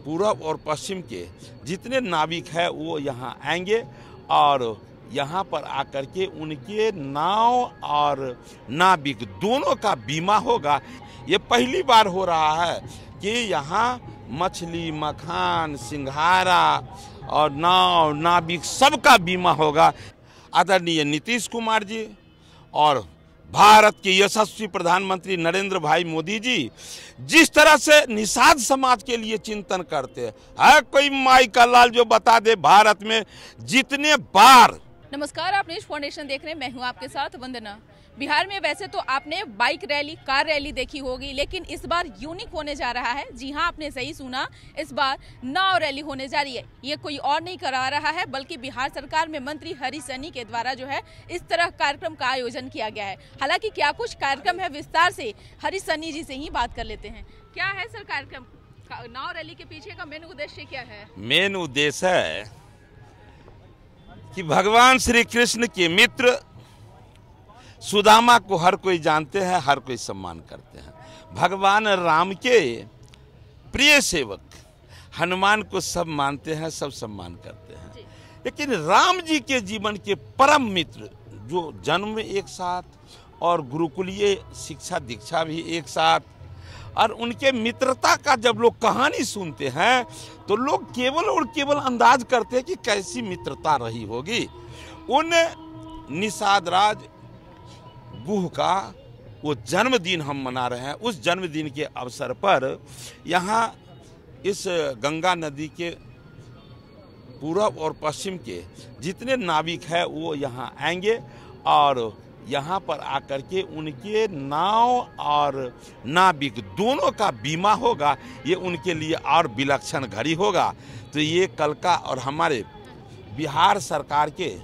पूरब और पश्चिम के जितने नाविक हैं वो यहाँ आएंगे और यहाँ पर आकर के उनके नाव और नाविक दोनों का बीमा होगा। ये पहली बार हो रहा है कि यहाँ मछली, मखान, सिंघारा और नाव, नाविक सबका बीमा होगा। आदरणीय नीतीश कुमार जी और भारत के यशस्वी प्रधानमंत्री नरेंद्र भाई मोदी जी जिस तरह से निषाद समाज के लिए चिंतन करते हैं, कोई माई का लाल जो बता दे भारत में जितने बार। नमस्कार, आप नेश फाउंडेशन देख रहे हैं, मैं हूं आपके साथ वंदना। बिहार में वैसे तो आपने बाइक रैली, कार रैली देखी होगी, लेकिन इस बार यूनिक होने जा रहा है। जी हां, आपने सही सुना, इस बार नाव रैली होने जा रही है। ये कोई और नहीं करा रहा है बल्कि बिहार सरकार में मंत्री हरी सनी के द्वारा जो है इस तरह कार्यक्रम का आयोजन किया गया है। हालांकि क्या कुछ कार्यक्रम है, विस्तार से हरी सनी जी से ही बात कर लेते हैं। क्या है सर कार्यक्रम? नाव रैली के पीछे का मेन उद्देश्य क्या है? मेन उद्देश्य है कि भगवान श्री कृष्ण के मित्र सुदामा को हर कोई जानते हैं, हर कोई सम्मान करते हैं। भगवान राम के प्रिय सेवक हनुमान को सब मानते हैं, सब सम्मान करते हैं। लेकिन राम जी के जीवन के परम मित्र जो जन्म एक साथ और गुरुकुलीय शिक्षा दीक्षा भी एक साथ, और उनके मित्रता का जब लोग कहानी सुनते हैं तो लोग केवल और केवल अंदाज करते हैं कि कैसी मित्रता रही होगी। उन निषाद राज गुह का वो जन्मदिन हम मना रहे हैं। उस जन्मदिन के अवसर पर यहाँ इस गंगा नदी के पूरब और पश्चिम के जितने नाविक हैं वो यहाँ आएंगे और यहाँ पर आकर के उनके नाव और नाविक दोनों का बीमा होगा। ये उनके लिए और विलक्षण घड़ी होगा। तो ये कल का, और हमारे बिहार सरकार के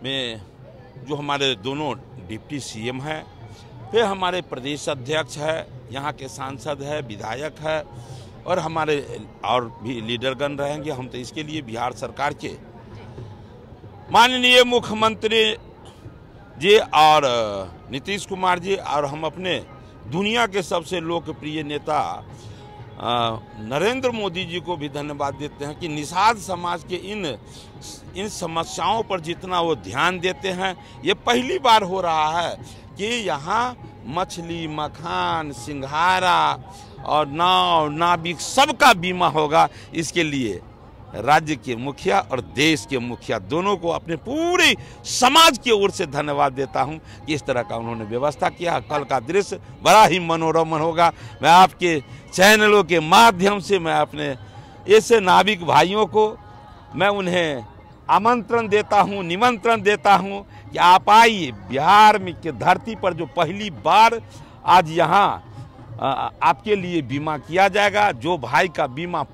में जो हमारे दोनों डिप्टी सीएम हैं, फिर हमारे प्रदेश अध्यक्ष है, यहाँ के सांसद है, विधायक है, और हमारे और भी लीडरगण रहेंगे। हम तो इसके लिए बिहार सरकार के माननीय मुख्यमंत्री जी और नीतीश कुमार जी और हम अपने दुनिया के सबसे लोकप्रिय नेता नरेंद्र मोदी जी को भी धन्यवाद देते हैं कि निषाद समाज के इन समस्याओं पर जितना वो ध्यान देते हैं। ये पहली बार हो रहा है कि यहाँ मछली, मखान, सिंघारा और नाव, नाविक सबका बीमा होगा। इसके लिए राज्य के मुखिया और देश के मुखिया दोनों को अपने पूरे समाज की ओर से धन्यवाद देता हूं कि इस तरह का उन्होंने व्यवस्था किया। कल का दृश्य बड़ा ही मनोरम होगा। मैं आपके चैनलों के माध्यम से मैं अपने ऐसे नाविक भाइयों को मैं उन्हें आमंत्रण देता हूं, निमंत्रण देता हूं कि आप आइए। बिहार में के धरती पर जो पहली बार आज यहाँ आपके लिए बीमा किया जाएगा। जो भाई का बीमा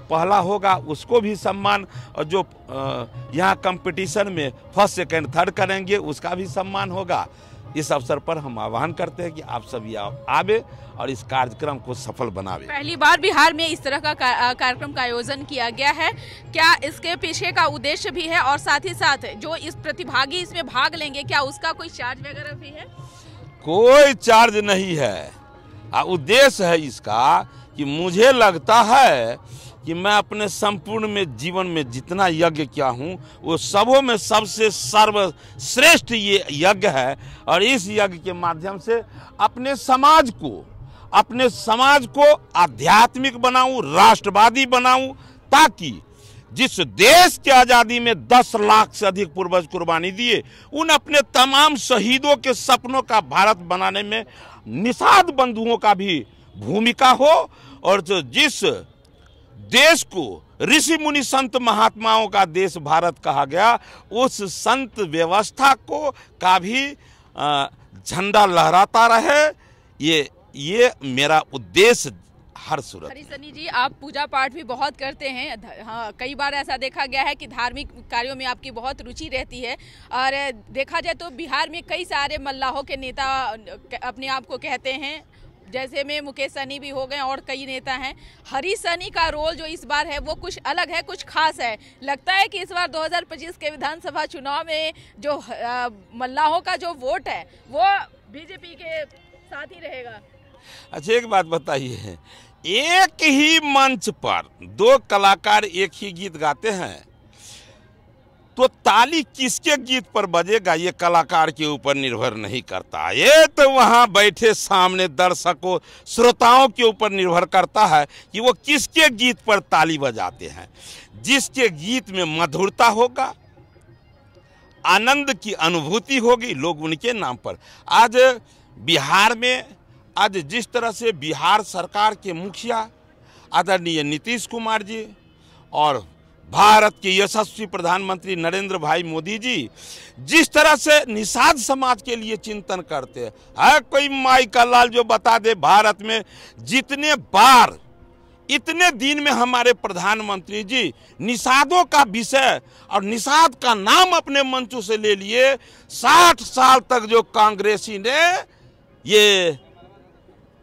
पहला होगा उसको भी सम्मान, और जो यहाँ कंपटीशन में फर्स्ट, सेकंड, थर्ड करेंगे उसका भी सम्मान होगा। इस अवसर पर हम आह्वान करते हैं कि आप सभी आवे और इस कार्यक्रम को सफल बनावे। पहली बार बिहार में इस तरह का कार्यक्रम का आयोजन किया गया है। क्या इसके पीछे का उद्देश्य भी है, और साथ ही साथ जो इस प्रतिभागी इसमें भाग लेंगे क्या उसका कोई चार्ज वगैरह भी है? कोई चार्ज नहीं है। उद्देश्य है इसका कि मुझे लगता है कि मैं अपने संपूर्ण में जीवन में जितना यज्ञ किया हूँ वो सबों में सबसे सर्वश्रेष्ठ ये यज्ञ है। और इस यज्ञ के माध्यम से अपने समाज को आध्यात्मिक बनाऊं, राष्ट्रवादी बनाऊं, ताकि जिस देश की आज़ादी में 10 लाख से अधिक पूर्वज कुर्बानी दिए, उन अपने तमाम शहीदों के सपनों का भारत बनाने में निषाद बंधुओं का भी भूमिका हो। और जिस देश को ऋषि मुनि संत महात्माओं का देश भारत कहा गया, उस संत व्यवस्था को का भी झंडा लहराता रहे। ये मेरा उद्देश्य हर सूरत। हरी सनी जी, आप पूजा पाठ भी बहुत करते हैं। हाँ, कई बार ऐसा देखा गया है कि धार्मिक कार्यों में आपकी बहुत रुचि रहती है। और देखा जाए तो बिहार में कई सारे मल्लाहों के नेता अपने आप को कहते हैं, जैसे में मुकेश सहनी भी हो गए और कई नेता हैं। हरी सनी का रोल जो इस बार है वो कुछ अलग है, कुछ खास है। लगता है कि इस बार 2025 के विधानसभा चुनाव में जो मल्लाहों का जो वोट है वो बीजेपी के साथ ही रहेगा। अच्छा, एक बात बताइए एक ही मंच पर दो कलाकार एक ही गीत गाते हैं तो ताली किसके गीत पर बजेगा ये कलाकार के ऊपर निर्भर नहीं करता, ये तो वहां बैठे सामने दर्शकों श्रोताओं के ऊपर निर्भर करता है कि वो किसके गीत पर ताली बजाते हैं। जिसके गीत में मधुरता होगा, आनंद की अनुभूति होगी, लोग उनके नाम पर। आज बिहार में आज जिस तरह से बिहार सरकार के मुखिया आदरणीय नीतीश कुमार जी और भारत के यशस्वी प्रधानमंत्री नरेंद्र भाई मोदी जी जिस तरह से निषाद समाज के लिए चिंतन करते हैं, है कोई माई का लाल जो बता दे भारत में जितने बार इतने दिन में हमारे प्रधानमंत्री जी निषादों का विषय और निषाद का नाम अपने मंचों से ले लिए। 60 साल तक जो कांग्रेसी ने ये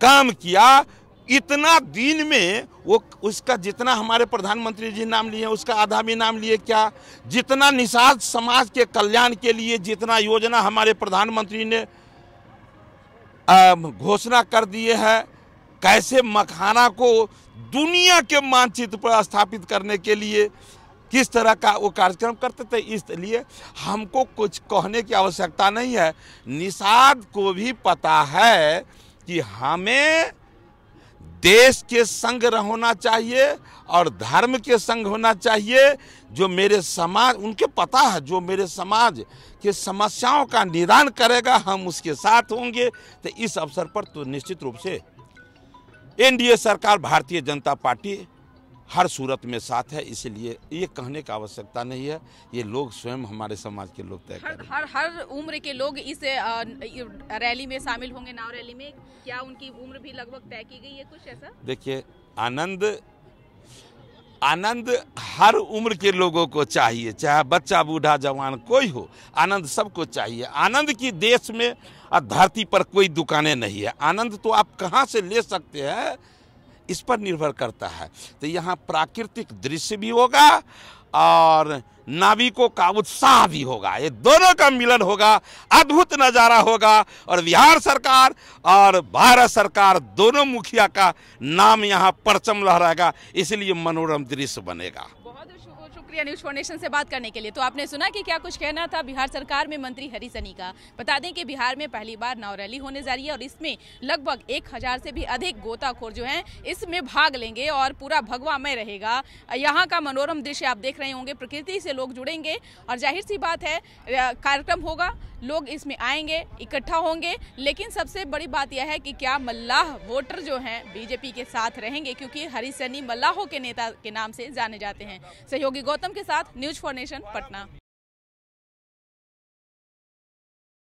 काम किया, इतना दिन में वो उसका जितना हमारे प्रधानमंत्री जी नाम लिए उसका आधा भी नाम लिए क्या, जितना निषाद समाज के कल्याण के लिए जितना योजना हमारे प्रधानमंत्री ने घोषणा कर दिए है, कैसे मखाना को दुनिया के मानचित्र पर स्थापित करने के लिए किस तरह का वो कार्यक्रम करते थे। इसलिए हमको कुछ कहने की आवश्यकता नहीं है। निषाद को भी पता है कि हमें देश के संग होना चाहिए और धर्म के संग होना चाहिए। जो मेरे समाज, उनके पता है जो मेरे समाज के समस्याओं का निदान करेगा हम उसके साथ होंगे। तो इस अवसर पर तो निश्चित रूप से एनडीए सरकार भारतीय जनता पार्टी हर सूरत में साथ है, इसलिए ये कहने की आवश्यकता नहीं है, ये लोग स्वयं हमारे समाज के लोग तय करें। हर उम्र के लोग इस रैली में शामिल होंगे। नाव रैली में क्या उनकी उम्र भी लगभग तय की गई है कुछ ऐसा? देखिए, आनंद हर उम्र के लोगों को चाहिए, चाहे बच्चा बूढ़ा जवान कोई हो, आनंद सबको चाहिए। आनंद की देश में धरती पर कोई दुकानें नहीं है। आनंद तो आप कहाँ से ले सकते हैं इस पर निर्भर करता है। तो यहाँ प्राकृतिक दृश्य भी होगा और नाविकों का उत्साह भी होगा, ये दोनों का मिलन होगा, अद्भुत नज़ारा होगा। और बिहार सरकार और भारत सरकार दोनों मुखिया का नाम यहाँ परचम लहराएगा, इसलिए मनोरम दृश्य बनेगा। बहुत शुक्रिया न्यूज़ फाउंडेशन से बात करने के लिए। तो आपने सुना कि क्या कुछ कहना था बिहार सरकार में मंत्री हरी सनी का। बता दें कि बिहार में पहली बार नाव रैली होने जा रही है और इसमें लगभग 1000 से भी अधिक गोताखोर जो हैं इसमें भाग लेंगे और पूरा भगवामय रहेगा। यहाँ का मनोरम दृश्य आप देख रहे होंगे, प्रकृति से लोग जुड़ेंगे और जाहिर सी बात है कार्यक्रम होगा, लोग इसमें आएंगे, इकट्ठा होंगे। लेकिन सबसे बड़ी बात यह है कि क्या मल्लाह वोटर जो हैं बीजेपी के साथ रहेंगे, क्योंकि हरी सनी मल्लाहों के नेता के नाम से जाने जाते हैं। सहयोगी गौतम के साथ न्यूज़ फाउंडेशन पटना।